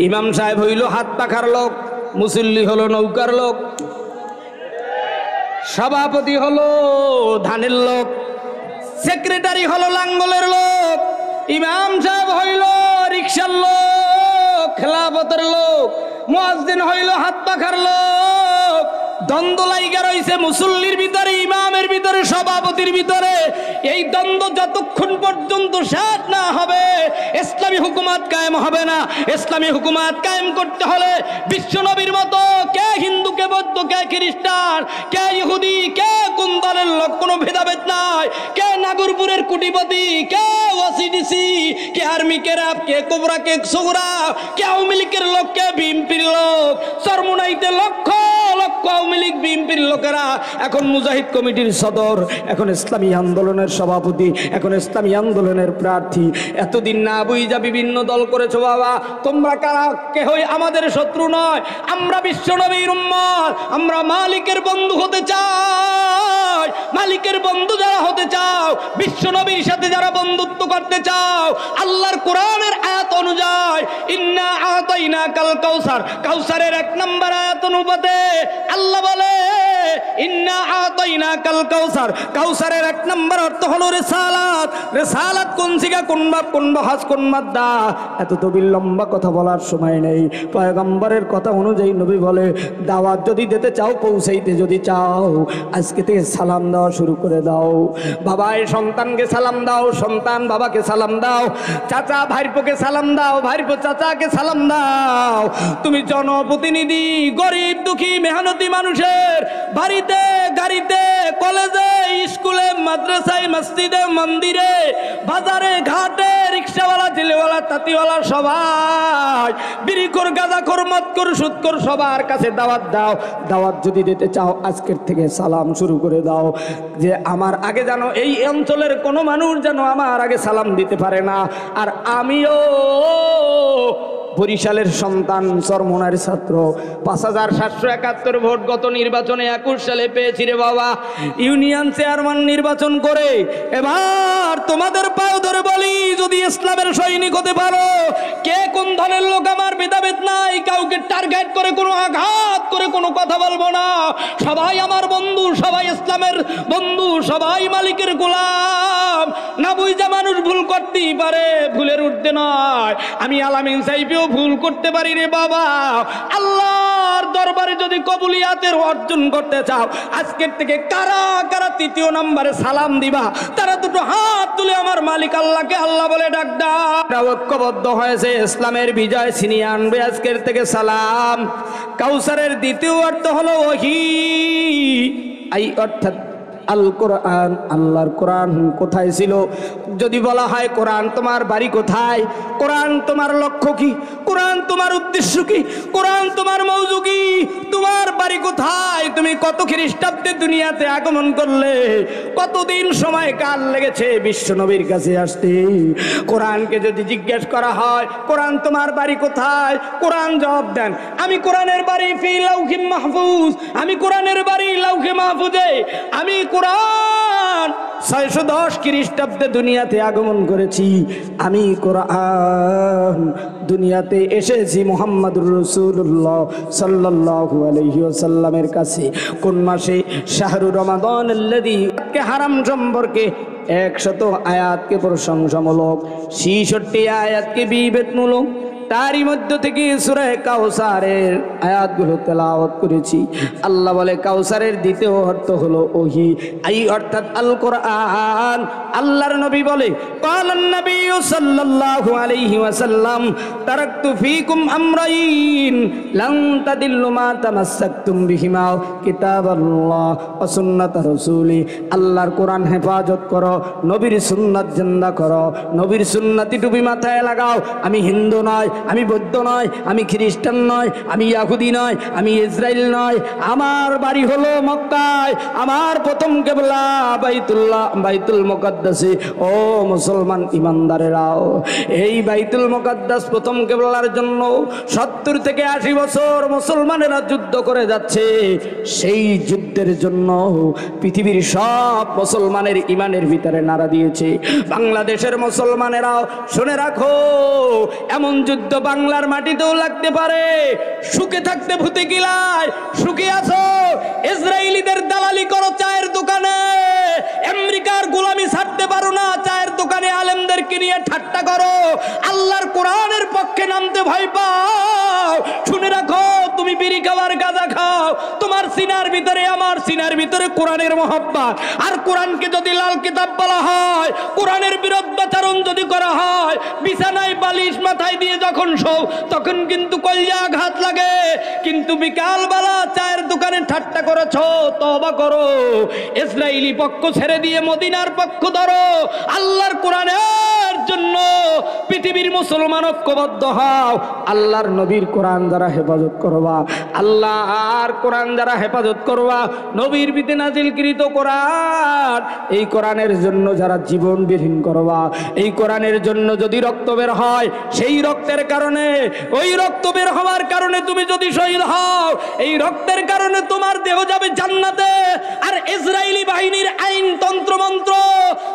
ইমাম সাহেব হইল হাত পাখার লোক, মুসল্লি হলো নৌকার লোক, সভাপতি হলো ধানের লোক, সেক্রেটারি হলো লাঙ্গলের লোক, ইমাম সাহেব হইল রিকশার লোক, খেলাফতের লোক, মুয়াজ্জিন হইল হাত পাখার লোক। দ্বন্দ্ব লাইগা রইছে মুসল্লির ভিতরে, ইমামের ভিতরে, সভাপতির ভিতরে। এই দ্বন্দ্ব যতক্ষণ পর্যন্ত শেষ না হবে, ইসলামী ইসলামী হুকুমত কায়েম হবে না। ইসলামী হুকুমত কায়েম করতে হলে বিশ্বনবীর মতো কে হিন্দু, কে বৌদ্ধ, কে খ্রিস্টান, কে ইহুদি, কে কোন দলের লোক, কোনো ভেদাভেদ নাই। কে নাগরপুরের কোটিপতি, কে ওসিডিসি, কে আর্মি, কে র্যাব, কে কোবরা, কে সোগরা, কে আওয়ামী লীগের লোক, কে বিএনপির লোক। চরমুনাইতে লক্ষ লক্ষ আওয়ামী লীগ বিএনপির লোকেরা এখন মুজাহিদ কমিটির সদর, এখন ইসলামী আন্দোলনের সভাপতি, এখন ইসলামী আন্দোলনের প্রার্থী। এতদিন না বুঝা বিভিন্ন দল করেছো বাবা। তোমরা কারা কেহই আমাদের শত্রু নয়। আমরা বিশ্বনবীর উম্মত, আমরা মালিকের বন্ধু হতে চাই। মালিকের বন্ধু যারা হতে চাও, বিশ্বনবীর সাথে যারা বন্ধুত্ব করতে চাও, আল্লাহর কোরআনের আয়াত অনুযায়ী ইন্না আতাইনা কাল কাউসার, কাউসারের 1 নম্বর আয়াত অনুপাতে আল্লাহ বলে ইন্না আতাইনা কাল কাউসার। কাউসারের 1 নম্বর অর্থ হলো রিসালাত। রিসালাত কোন সিগা, কোন বাপ, কোন বহাস, কোন মাদ্দা, এত তো লম্বা কথা বলার সময় নেই। পয়গম্বরের কথা অনুযায়ী নবী বলে দাওয়াত যদি দিতে চাও, পৌঁছাইতে যদি চাও, আজকে থেকে সালাম দেওয়া শুরু করে দাও। বাবা এই সন্তানকে সালাম দাও, সন্তান বাবাকে সালাম দাও, চাচা ভাইপোকে সালাম দাও, ভাইপো চাচাকে সালাম দাও। তুমি জনপ্রতিনিধি, গরিব দুঃখী মেহনতি মানুষের বাড়িতে, গাড়িতে, কলেজে, স্কুলে, মাদ্রাসায়, মসজিদে, মন্দিরে, বাজারে, ঘাটে, রিক্সাওয়ালা, ঠেলেওয়ালা, তাঁতিওয়ালা, সবাই বিড়িখোর, গাঁজাখোর, মদখোর, সুদখোর সবার কাছে দাওয়াত দাও। দাওয়াত যদি দিতে চাও, আজকের থেকে সালাম শুরু করে দাও। যে আমার আগে যেন এই অঞ্চলের কোনো মানুষ যেন আমার আগে সালাম দিতে পারে না। আর আমিও বরিশালের সন্তান, চরমোনার ছাত্র, 5771 ভোট গত নির্বাচনে 21 সালে পেয়েছি রে বাবা। ইউনিয়ন চেয়ারম্যান নির্বাচন করে এবার তোমাদের পাও ধরে বলি, যদি ইসলামের সৈনিক হতে পারো, কে কোন দলের লোক আমার ভেদাভেদ নাই। কাউকে টার্গেট করে কোনো আঘাত করে কোনো কথা বলবো না। সবাই আমার বন্ধু, সবাই ইসলামের বন্ধু, সবাই মালিকের গোলাম। না বুঝা মানুষ ভুল করতেই পারে, ভুলের উঠতে নয়। আমি আলামিন সাহেবেও ভুল করতে পারি রে বাবা। আল্লাহর দরবারে যদি কবুলিয়াতের অর্জন করতে চাও, আজকের থেকে কারা কারা 3য় নম্বরে সালাম দিবা, তারা দুটো হাত তুলে আমার মালিক আল্লাহকে আল্লাহ বলে ডাক দাও। ঐক্যবদ্ধ হয়েছে, ইসলামের বিজয় ছিনিয়ে আনবে আজকের থেকে সালাম। কাউসারের 2য় অর্থ হলো ওহী, এই অর্থাৎ আল কোরআন। আল্লাহর কোরআন কোথায় ছিল? যদি বলা হয় কোরআন তোমার বাড়ি কোথায়, কোরআন তোমার লক্ষ্য কি, কোরআন তোমার উদ্দেশ্য কি, কোরআন তোমার মৌজু কি, তোমার বাড়ি কোথায়, তুমি কত খ্রিস্টাব্দে দুনিয়াতে আগমন করলে, কতদিন সময় কাল লেগেছে বিশ্বনবীর কাছে আসতে, কোরআনকে যদি জিজ্ঞেস করা হয় কোরআন তোমার বাড়ি কোথায়, কোরআন জবাব দেন আমি কোরআনের বাড়ি ফি লাউহে মাহফুজ, আমি কোরআনের বাড়ি লাউহে মাহফুজে, আমি কোরআন 610 খ্রিস্টাব্দে দুনিয়াতে আগমন করেছি, আমি কোরআন দুনিয়াতে এসেছি মুহাম্মদুর রাসূলুল্লাহ সাল্লাল্লাহু আলাইহি ওয়াসাল্লামের কাছে। কোন মাসে? শাহরু রমাদান আল্লাযী হারাম সম্পর্কে 100 আয়াতকে প্রশংসামূলক, 66 আয়াতকে বিভেদমূলক, তারই মধ্য থেকে সূরা কাউসারের আয়াতগুলো তেলাওয়াত করেছি। আল্লাহ বলে কাউসারের 2য় অর্থ হলো ওহী, এই অর্থাৎ আল কোরআন। আল্লাহর নবী বলে ক্বালান নবী সাল্লাল্লাহু আলাইহি ওয়াসাল্লাম তারাকতু ফীকুম আমরাইন লান তাদিল্লু মা তামাসসাকতুম বিহিমা কিতাবাল্লাহ ওয়া সুন্নাত রাসূলি। আল্লাহর কোরআন হেফাজত করো, নবীর সুন্নাত জিন্দা করো, নবীর সুন্নতি টুপি মাথায় লাগাও। আমি হিন্দু নয়, আমি বৌদ্ধ নয়, আমি খ্রিস্টান নয়, আমি ইহুদি নয়, আমি ইসরায়েল নয়, আমার বাড়ি হলো মক্কায়, আমার প্রথম কিবলা বাইতুল্লাহ, বাইতুল মুকাদ্দাসে। ও মুসলমান ইমানদারেরাও, এই বাইতুল মুকাদ্দাস প্রথম কিবলার জন্য 70 থেকে 80 বছর মুসলমানেরা যুদ্ধ করে যাচ্ছে। সেই যুদ্ধের জন্য পৃথিবীর সব মুসলমানের ইমানের ভিতরে নাড়া দিয়েছে। বাংলাদেশের মুসলমানেরাও শুনে রাখো, এমন যুদ্ধ বাংলার মাটিতেও লাগতে পারে। সুখে থাকতে ভূতে গিলায়, সুখে আছো, ইসরায়েলিদের দালালি করো চায়ের দোকানে, আমেরিকার গোলামি ছাড়তে পারো না, চায়ের দোকানে আলেমদেরকে নিয়ে ঠাট্টা করো, আল্লাহর কোরআনের পক্ষে নামতে ভয় পাও। শুনে রাখো, তুমি বিড়ি খাওয়ার গাঁজা খাও, তোমার সিনার ভিতরে আমার সিনার ভিতরে কোরআনের মহব্বত। আর কোরআনকে যদি লাল কিতাব বলা হয়, কোরআনের বিরুদ্ধাচরণ যদি করা হয়, বিছানায় বালিশ মাথায় দিয়ে যখন শোও তখন কিন্তু কলিজা আঘাত লাগে। কিন্তু বিকালবেলা চায়ের দোকানে ঠাট্টা করেছো, তওবা করো, ইসরায়েলি পক্ষ ছেড়ে দিয়ে মদিনার পক্ষ ধরো। আল্লাহর কোরআনের জন্য পৃথিবীর মুসলমান ঐক্যবদ্ধ হও। আল্লাহর নবীর কোরআন যারা হেফাজত করবা, আল্লাহর কোরআন যারা হেফাজত করবা, নবীর বিতে নাজিলকৃত কোরআন, এই কোরআনের জন্য যারা জীবন বিলীন করবা, এই কোরআনের জন্য যদি রক্ত বের হয়, সেই রক্তের কারণে, ওই রক্ত বের হওয়ার কারণে তুমি যদি শহীদ হও, এই রক্তের কারণে তোমার দেহ যাবে জান্নাতে। আর ইসরায়েলি বাহিনীর আইন তন্ত্র মন্ত্র,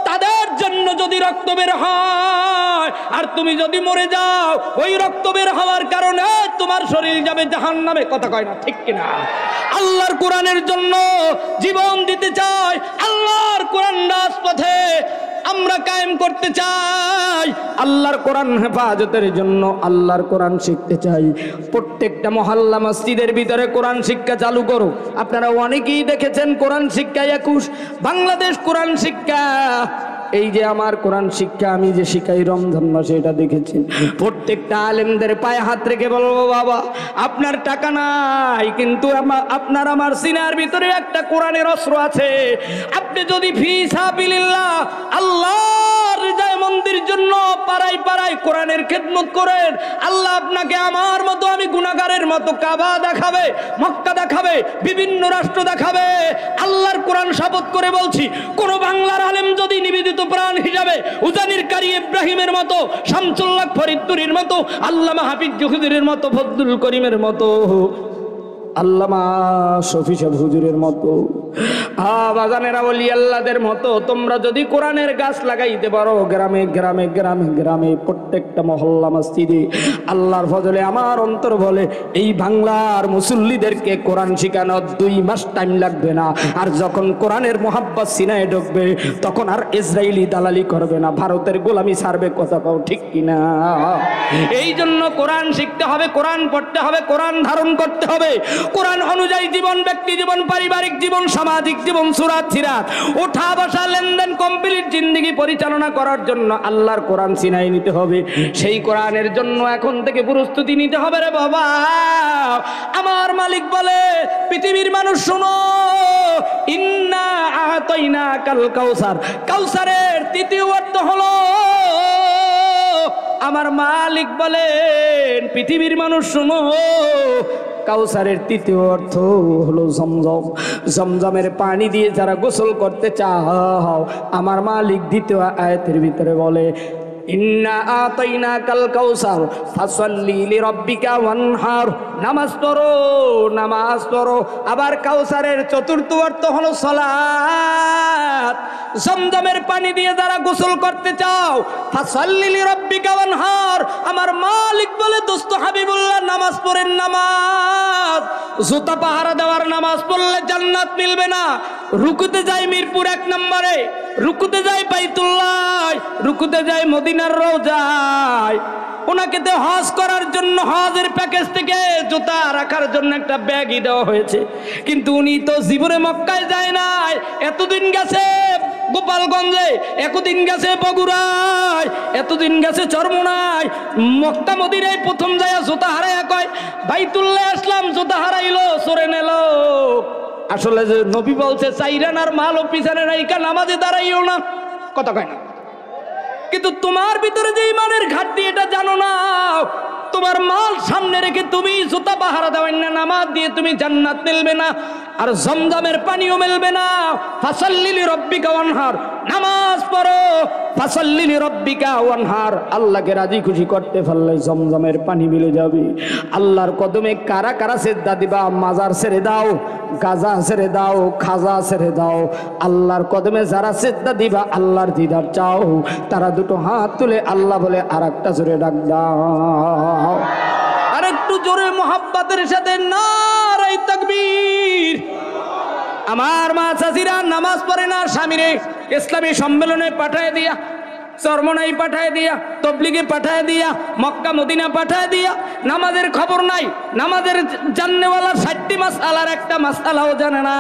তাদের জন্য যদি রক্ত বের হয় আর তুমি যদি মরে যাও, ওই রক্ত বের হওয়ার কারণে তোমার শরীর যাবে জাহান্নামে। কথা কয় না, ঠিক কিনা? আল্লাহর কোরআনের জন্য জীবন দিতে চাই, আল্লাহর কোরআন রাজপথে আমরা কায়েম করতে চাই, আল্লাহর কোরআন হেফাজতের জন্য আল্লাহর কোরআন শিখতে চাই। প্রত্যেকটা মহল্লা মসজিদের ভিতরে কোরআন শিক্ষা চালু করো। আপনারা অনেকেই দেখেছেন কোরআন শিক্ষা 21 বাংলাদেশ কোরআন শিক্ষা। এই যে আমার কোরআন শিক্ষা আমি যে শিখাই রমজান মাসে, এটা দেখেছেন। প্রত্যেকটা আলেমদের পায়ে হাত রেখে বলবো, বাবা আপনার টাকা নাই, কিন্তু আপনার আমার সিনার ভিতরে একটা কোরআনের অস্ত্র আছে। আপনি যদি ফি সাবিলিল্লাহ আল্লাহর রিজায় মন্দির জন্য পাড়ায় পাড়ায় কোরআনের খেদমত করেন, আল্লাহ আপনাকে আমার মতো, আমি গুনাহগারের মতো কাবা দেখাবে, মক্কা দেখাবে, বিভিন্ন রাষ্ট্র দেখাবে। আল্লাহর কোরআন শপথ করে বলছি, কোন বাংলার আলেম যদি নিবেদিত প্রাণ হিসাবে উজানির কারি ইব্রাহিমের মতো, শামসুল্লাহ ফরিদপুরীর মতো, আল্লামা হাফিজ হুজুরের মতো, ফজলুল করিমের মতো, আল্লামা শফি সাহেব হুজুরের মতো, বাগানেরা ওলি আল্লাহদের মতো তোমরা যদি কোরআনের গাছ লাগাইতে পারো গ্রামে গ্রামে গ্রামে গ্রামে, প্রত্যেকটা মহল্লা মসজিদে, আল্লাহর ফজলে আমার অন্তর বলে এই বাংলার মুসল্লিদেরকে কোরআন শিখানো 2 মাস টাইম লাগবে না। আর যখন কোরআনের মোহাব্বত সিনায় ঢুকবে, তখন আর ইসরায়েলি দালালি করবে না, ভারতের গোলামি ছাড়বে। কথা কও ঠিক কিনা? এই জন্য কোরআন শিখতে হবে, কোরআন পড়তে হবে, কোরআন ধারণ করতে হবে। কোরআন অনুযায়ী জীবন, ব্যক্তি জীবন, পারিবারিক জীবন, সামাজিক জীবন, সুরাত সিরাত, ওঠা বসা, লেনদেন, কমপ্লিট জিন্দেগি পরিচালনা করার জন্য আল্লাহর কোরআন সিনাই নিতে হবে। সেই কোরআনের জন্য এখন থেকে প্রস্তুতি নিতে হবে রে বাবা। আমার মালিক বলে, পৃথিবীর মানুষ শোনো, ইন্না আতাইনা কাল কাউসার, কাউসারের তৃতীয় অর্থ হলো, আমার মালিক বলেন পৃথিবীর মানুষ শোনো, কাউসারের তৃতীয় অর্থ হলো জমজম। জমজমের পানি দিয়ে যারা গোসল করতে চাও, আমার মালিক দ্বিতীয় আয়াতের ভিতরে বলে, ইন্না আতাইনা কাল কাউসার ফাসাল্লি লিরাব্বিকা ওয়ানহার, নামাজ পড়ো, নামাজ পড়ো। আবার কাউসারের চতুর্থ অর্থ হলো সালাত। জমজমের পানি দিয়ে যারা গোসল করতে চাও, ফাসাল্লি লিরাব্বিকা ওয়ানহার, আমার মালিক বলে, দোস্ত হাবিবুল্লাহ নামাজ পড়েন, নামাজ। জুতা পাহারা দেওয়ার নামাজ পড়লে জান্নাত মিলবে না। রুকুতে যায় মিরপুর 1 নম্বরে, রুকুতে যায় বাইতুল্লাহ, রুকুতে যায় মদিনার রওজায়। ওনাকে তো হজ করার জন্য হজের প্যাকেজ থেকে জুতা রাখার জন্য একটা ব্যাগই দেওয়া হয়েছে, কিন্তু উনি তো জীবনে মক্কায় যায় নাই। এতদিন গেছে গোপালগঞ্জে, এতদিন গেছে বগুড়ায়, এতদিন গেছে চরমোনায়, মক্কা মদিনায় প্রথম যায় জুতা হারাইয়া কয় বাইতুল্লাহ আসলাম, জুতা হারাইলো, সরে নেল। আসলে যে নবী বলছে চাইরানার মাল ও পিছনে রাইকা নামাজে দাঁড়াইও না। কথা কয় না, কিন্তু তোমার ভিতরে যে ইমানের ঘাটতি এটা জানো না। তোমার মাল সামনে রেখে তুমি জুতা পাহারা দেওয়ার না, নামাজ দিয়ে তুমি জান্নাত মিলবে না, আর জমজমের পানিও মিলবে না। ফাসাল্লি লিরাব্বিকা ওয়ানহার, নামাজ পড়ো, ফাসাল্লি লিরাব্বিকা ওয়ানহার। আল্লাহকে রাজি খুশি করতে পারলে জমজমের পানি মিলে যাবে। আল্লাহর কদমে কারা কারা সিজদা দিবা? মাজার ছেড়ে দাও, গাজা ছেড়ে দাও, খাজা ছেড়ে দাও। আল্লাহর কদমে যারা সিজদা দিবা, আল্লাহর দিদার চাও, তারা দুটো হাত তুলে আল্লাহ বলে আর একটা জোরে ডাক দাও, আর একটু জোরে মোহাব্বতের সাথে নারায়ে তাকবীর। আমার মা চাচিরা নামাজ পড়ে না, স্বামীরে ইসলামী সম্মেলনে পাঠায় দিয়া চরমনাই পাঠায় দিয়া, তবলিগে পাঠায় দিয়া, মক্কা মদিনা পাঠায় দিয়া, নামাজের খবর নাই, নামাজের জাননেওয়ালা 60টি মাসআলার একটা মাসআলাও জানে না।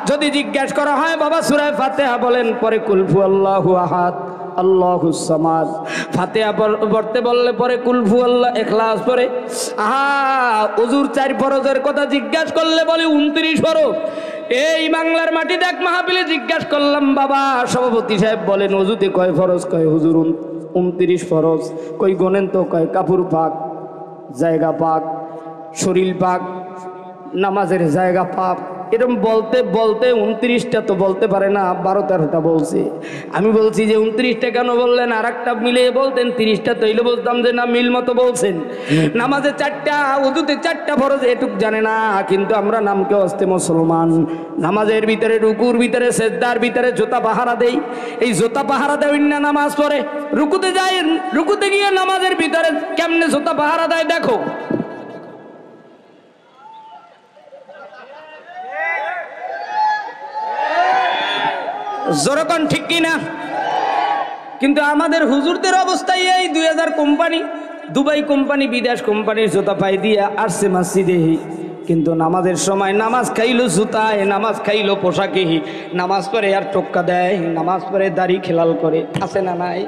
যদি জিজ্ঞাসা করা হয় বাবা সূরা ফাতিহা বলেন, পরে কুল হুয়াল্লাহু আহাদ আল্লাহুস সামাদ। ফাতিহা পড়তে বললে পরে কুল হুয়াল্লাহ, ইখলাস পড়ে। আহা, ওযুর 4 ফরজের কথা জিজ্ঞাসা করলে বলে 29 ফরজ। এই বাংলার মাটিতে এক মাহফিলে জিজ্ঞাসা করলাম, বাবা সভাপতি সাহেব বলেন ওযুতে কয় ফরজ? কয় হুজুর 29 ফরজ। কই গোনেন তো? কয় কাপড় পাক, জায়গা পাক, শরীর পাক, নামাজের জায়গা পাক। এরকম বলতে বলতে 29টা তো বলতে পারে না, 12-13টা বলছে। আমি বলছি যে 29টা কেন বললেন? আর একটা মিলিয়ে বলতেন 30টা, তৈলে বলতাম যে না মিল মতো বলছেন। নামাজে 4টা, ওযুতে 4টা ফরজ, এটুক জানে না। কিন্তু আমরা নামকে হস্তে মুসলমান। নামাজের ভিতরে, রুকুর ভিতরে, সেজদার ভিতরে জুতা পাহারা দেই। এই জুতা পাহারা দেয় না, নামাজ পড়ে। রুকুতে যায়, রুকুতে গিয়ে নামাজের ভিতরে কেমনে জুতা পাহারা দেয় দেখো। জোরকন ঠিক কিনা? কিন্তু আমাদের হুজুরদের অবস্থায় এই 2000 কোম্পানি, দুবাই কোম্পানি, বিদেশ কোম্পানির জুতা পাই দিয়ে আসছে মসজিদে। কিন্তু নামাজের সময় নামাজ খাইলো জুতায়, নামাজ খাইলো পোশাকে, নামাজ পড়ে আর টোক্কা দেয়, নামাজ পড়ে দাড়ি খেলাল করে। আছে না নাই?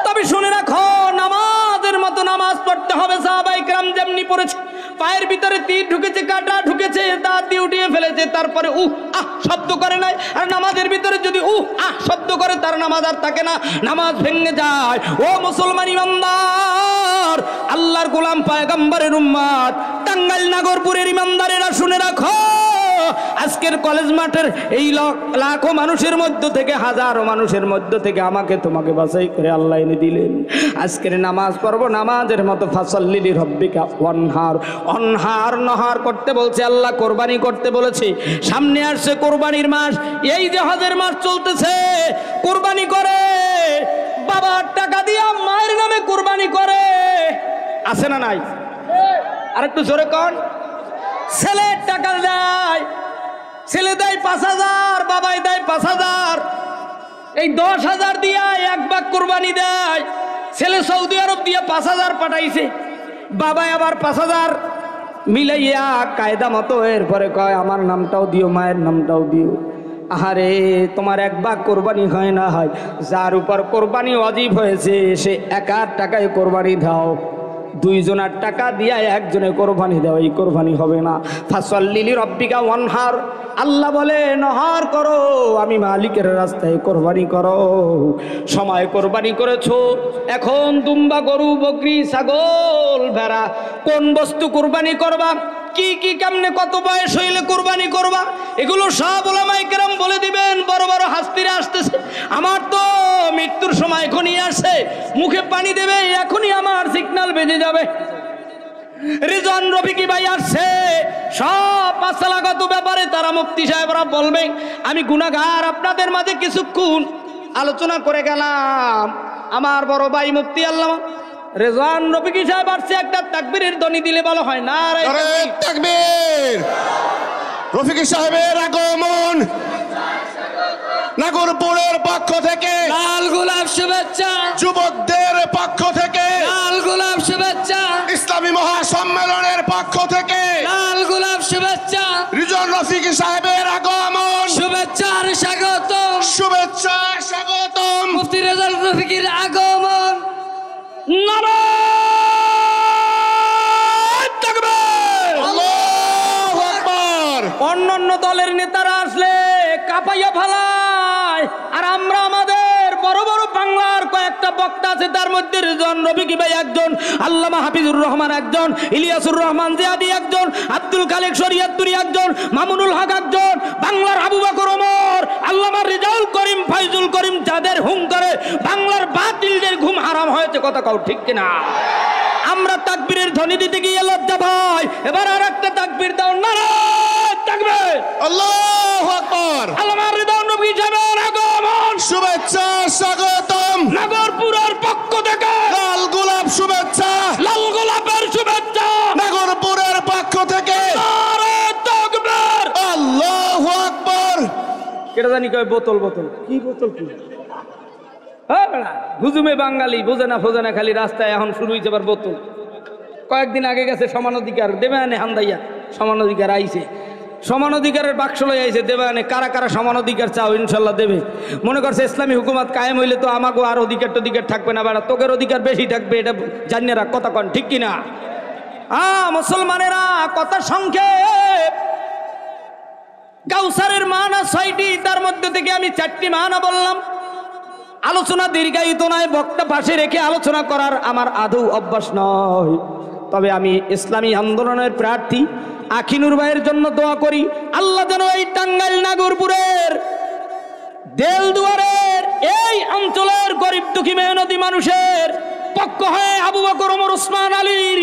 তবে শুনে রাখো, নামাজের মতো নামাজ পড়তে হবে। সাহাবায়ে কেরাম যেমনি পড়েছে, পায়ের ভিতরে তীর ঢুকেছে, কাঁটা ঢুকেছে, দাঁত দিয়ে উঠিয়ে ফেলেছে, তারপরে আহ শব্দ করে নাই। আর নামাজের ভিতরে যদি আহ শব্দ করে, তার নামাজ আর থাকে না, নামাজ ভেঙে যায়। ও মুসলমান ইমানদার, আল্লাহর গোলাম, পয়গম্বরের উম্মত, টাঙ্গাইল নাগরপুরের ইমানদারেরা শুনে রাখো, আজকের কলেজ মাঠের এই লাখো মানুষের মধ্য থেকে, হাজারো মানুষের মধ্য থেকে আমাকে তোমাকে বাছাই করে আল্লাহ এনে দিলেন। আজকের নামাজ পড়ব নামাজের মতো। ফাসাল্লি লিরাব্বিকা ওয়ানহার। অনহার নহর করতে বলছে আল্লাহ, কোরবানি করতে বলেছে। সামনে আসছে কোরবানির মাস। এই যে হজের মাস চলতেছে, কোরবানি করে, বাবার টাকা দিয়া মায়ের নামে কোরবানি করে। আছে না নাই? আরেকটু জোরে কন। ছেলের টাকা দেয়, ছেলে দেয় 5000, বাবাই দেয় 5000। এই 10,000 দিয়া 1 ভাগ কোরবানি দেয়। ছেলে সৌদি আরব দিয়ে 5000 পাঠাইছে, বাবাই আবার 5000 মিলাইয়া কায়দা মতো এরপরে কয় আমার নামটাও দিও, মায়ের নামটাও দিও। আহারে, তোমার 1 ভাগ কোরবানি হয় না, হয় যার উপর কোরবানি ওয়াজিব হয়েছে সে একার টাকায় কোরবানি দাও। 2 জনের টাকা দিয়া 1 জনে কোরবানি দাও, এই কোরবানি হবে না। ফাসাল্লি লিরাব্বিকা ওয়ানহার। আল্লাহ বলে নহর করো, আমি মালিকের রাস্তায় কোরবানি করো। সময় কোরবানি করেছো, এখন দুম্বা, গরু, বকরি, ছাগল, ভেড়া, কোন বস্তু কোরবানি করবা, কি কি কেমনে কত বয়স হইলে কোরবানি করবা, এগুলো সব উলামায়ে কেরাম বলে দিবেন। বড় বড় হাস্তিরা আসতেছে, আমার তো মৃত্যুর সময় এখনই আসে, মুখে পানি দেবে, এখনই আমার সিগন্যাল বেজে যাবে। রিজন রফিকি ভাই আসছে, সব মাসালাগত ব্যাপারে তারা মুফতি সাহেবরা বলবেন। আমি গুনাহগার, আপনাদের মাঝে কিছুক্ষণ আলোচনা করে গেলাম। আমার বড় ভাই মুফতি আল্লামা রেজওয়ান রফিকি সাহেব আসছে, একটা তাকবীরের ধ্বনি দিলে ভালো হয় না? তাকবীর! রফিকি সাহেবের আগমন নাগরপুরের পক্ষ থেকে, লাল গোলাপ শুভেচ্ছা, যুবকদের পক্ষ থেকে, লাল গোলাপ শুভেচ্ছা, ইসলামী মহাসম্মেলনের পক্ষ থেকে লাল গোলাপ শুভেচ্ছা, রিজন রফিকি সাহেবের আগমন, শুভেচ্ছা আর স্বাগত, শুভেচ্ছা স্বাগতম। মুফতি রেজওয়ান রফিকির আগমন। নারায়ে তাকবীর! আল্লাহু আকবার! অন্যান্য দলের নেতারা আসলে কাঁপাইয়া ফেলায়, আর আমরা আমাদের বড় বড় বাংলার কয়েকটা বক্তা আছে, তার মধ্যে রিজওয়ান রফিকি ভাই একজন, আল্লামা হাফিজুর রহমান একজন, ইলিয়াসুর রহমান জিয়াদি একজন, আব্দুল খালেক শরীয়তপুরী একজন, মামুনুল হক একজন, বাংলার আবু বকর ওমর, আল্লামা রিজাউল করিম, ফাইজুল করিম, যাদের হুঙ্কারে বাংলার বাতিলদের ঘুম হারাম হয়েছে। কথা কও ঠিক কিনা? আমরা তাকবীরের ধ্বনি দিতে গিয়ে লজ্জা পাই। এবার আর একটা তাকবীর দাও, নারায়ে তাকবীর! আল্লাহু আকবার! আল্লামা রিজওয়ান রফিকি সাহেবের আগমন। শুভেচ্ছা স্বাগতম। নাগরপুরের পক্ষ থেকে লাল গোলাপ শুভেচ্ছা, লাল গোলাপের শুভেচ্ছা, নাগরপুরের পক্ষ থেকে নারায়ে তাকবীর! আল্লাহু আকবার! কেটা জানি কয় বোতল, বোতল কি বোতল, কি হুজুমে বাঙালি বোঝে না ফোজে না, খালি রাস্তায় এখন শুরু হয়েছে আবার বোতল। কয়েকদিন আগে গেছে সমান অধিকার দেবে আনে হান্দাইয়া, সমান অধিকার আইছে, সমান অধিকারের বাক্স লই আইছে দেবে আনে। কারা কারা সমান অধিকার চাও ইনশাল্লাহ দেবে। মনে করছে ইসলামী হুকুমত কায়েম হইলে তো আমাকেও আর অধিকার টধিকার থাকবে না, বেড়া তোকের অধিকার বেশি থাকবে, এটা জানিয়ে রাখ। কথা কন ঠিক কিনা? মুসলমানেরা কথা সংক্ষেপ। কাউসারের মানা 6টি, তার মধ্যে থেকে আমি 4টি মানা বললাম। আলোচনা দীর্ঘায়িত নয়, বক্তা পাশে রেখে আলোচনা করার আমার আদৌ অভ্যাস নয়। তবে আমি ইসলামী আন্দোলনের প্রার্থী আখিনুর ভাইয়ের জন্য দোয়া করি, আল্লাহ যেন এই টাঙ্গাইল নাগরপুরের দেলদুয়ারের এই অঞ্চলের গরিব দুঃখী মেহনতি মানুষের পক্ষ হয়ে আবু বকর ওমর ওসমান আলীর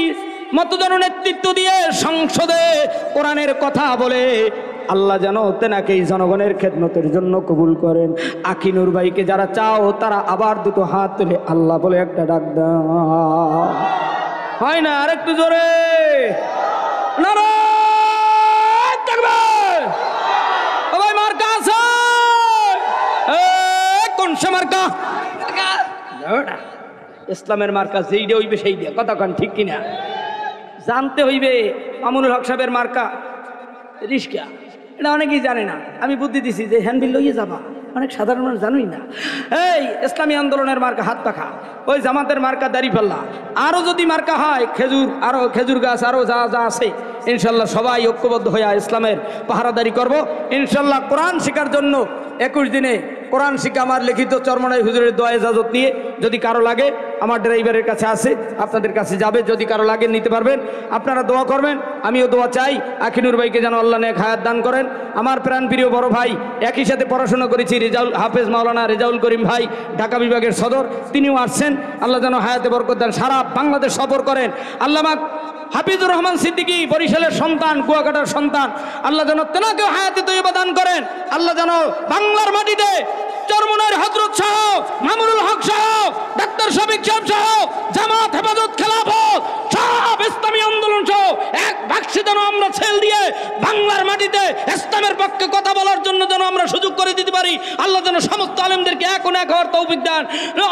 মতো যেন নেতৃত্ব দিয়ে সংসদে কোরআনের কথা বলে আল্লাহ যেন তেনাকে এই জনগণের খেদমতের জন্য কবুল করেন। আখিনুর ভাইকে যারা চাও তারা আবার দুটো হাত তুলে আল্লাহ বলে একটা ডাক দাও। হয় না? আরেকটু জোরে নারায়ে তাকবীর। ও ভাই মার্কা আছে? কোন সে মার্কা? ইসলামের মার্কা যেইটা হইবে সেই দিয়া। কথা কন ঠিক কিনা? জানতে হইবে মামুনুল হক সাহেবের মার্কা রিস্কা, এটা অনেকেই জানে না। আমি বুদ্ধি দিছি যে হ্যান্ডবিল লইয়ে যাবা, অনেক সাধারণ মানুষ জানোই না। এই ইসলামী আন্দোলনের মার্কা হাত পাখা, ওই জামাতের মার্কা দাড়িপাল্লা, আরও যদি মার্কা হয় খেজুর, আরও খেজুর গাছ, আরও যা যা আছে ইনশাল্লাহ সবাই ঐক্যবদ্ধ হইয়া ইসলামের পাহারাদারি করব ইনশাল্লাহ। কোরআন শেখার জন্য 21 দিনে কোরআন শিক্ষা আমার লিখিত চরমনাই হুজুরের দোয়া ইজাজত নিয়ে, যদি কারো লাগে আমার ড্রাইভারের কাছে আছে, আপনাদের কাছে যাবে, যদি কারো লাগে নিতে পারবেন। আপনারা দোয়া করবেন, আমিও দোয়া চাই আখিনুর ভাইকে যেন আল্লাহ নেক হায়াত দান করেন। আমার প্রাণপ্রিয় বড় ভাই, একই সাথে পড়াশোনা করেছি, রেজাউল হাফেজ মাওলানা রেজাউল করিম ভাই, ঢাকা বিভাগের সদর, তিনিও আসছেন। আল্লাহ যেন হায়াতে বরকত দেন, সারা বাংলাদেশ সফর করেন। আল্লামা হাফিজুর রহমান সিদ্দিকী বরিশালের সন্তান, কুয়াকাটার সন্তান, আল্লাহ যেন তেনাকেও হায়াতে তৈয়বা দান করেন। আল্লাহ যেন বাংলার মাটিতে চরমনাইয়ের হযরত শাহ মামুনুল হক সাহেব, ডাক্তার শফিক সাহেব সহ জামাত, হেফাজত, খেলাফত, সব ইসলামী আন্দোলন সহ এক বাক্সে যেন আমরা ছেল দিয়ে বাংলার মাটিতে ইসলামের পক্ষে কথা বলার জন্য যেন আমরা সুযোগ করে দিতে পারি। আল্লাহ যেন সমস্ত আলেমদেরকে এক হওয়ার তৌফিক দেন।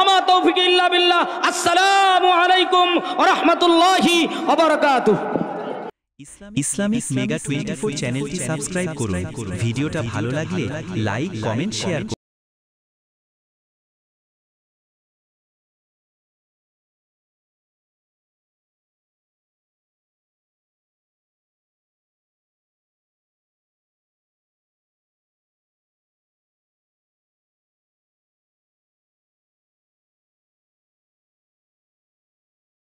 আমা তৌফিক ইল্লা বিল্লাহ। আসসালামু আলাইকুম ওয়া রাহমাতুল্লাহি ওয়া বারাকাতুহু। ইসলামিক মেগা 24 চ্যানেলটি সাবস্ক্রাইব করুন। ভিডিওটা ভালো লাগলে লাইক, কমেন্ট, শেয়ার করুন।